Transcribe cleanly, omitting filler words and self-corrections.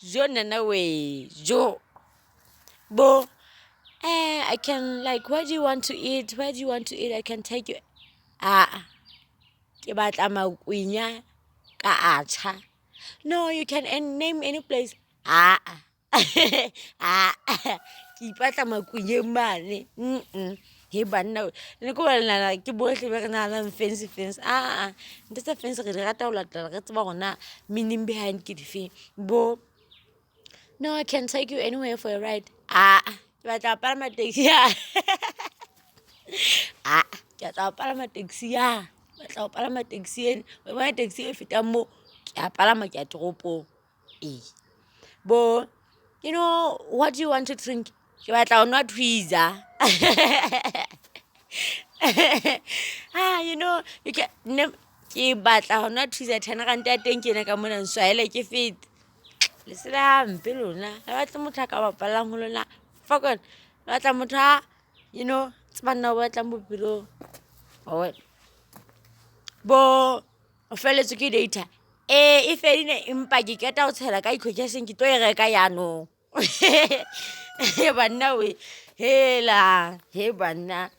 Jo nana way, Jo. Bo, I can like, where do you want to eat? Where do you want to eat? I can take you. Ah, ke batla magwinya ka acha. No, you can name any place. Ah, ah, ke ipatla magwinya mane. He banna ne ko bana ke bohle be re na la fence. Nte tsa fence re di rata ho latela re tseba gona meaning behind ke dife. Bo, no, I can take you anywhere for a ride. Ke batla ho palama taxi ya. Ke batla ho palama taxi ya. Ke batla ho palama taxi ena. O bona taxi e fetang moo, ke a palama ke ya toropong. Bo, you know, what do you want to drink? Ke batla ho nwa Twiza. You know, you can ke batla ho nwa Twiza 10 rand ya teng ke ne ka mona nswaele ke fete. Le sela mpe lona. La batla motho a ka bapalang ho lona. Fuck on. La batla motho a, you know, tseba nna o batlang bophelong. Bo, o felletswe ke data. E fedile empa ke keta ho tshela ka equation ke tlo e reka yaanong. Banna we, hela, he banna.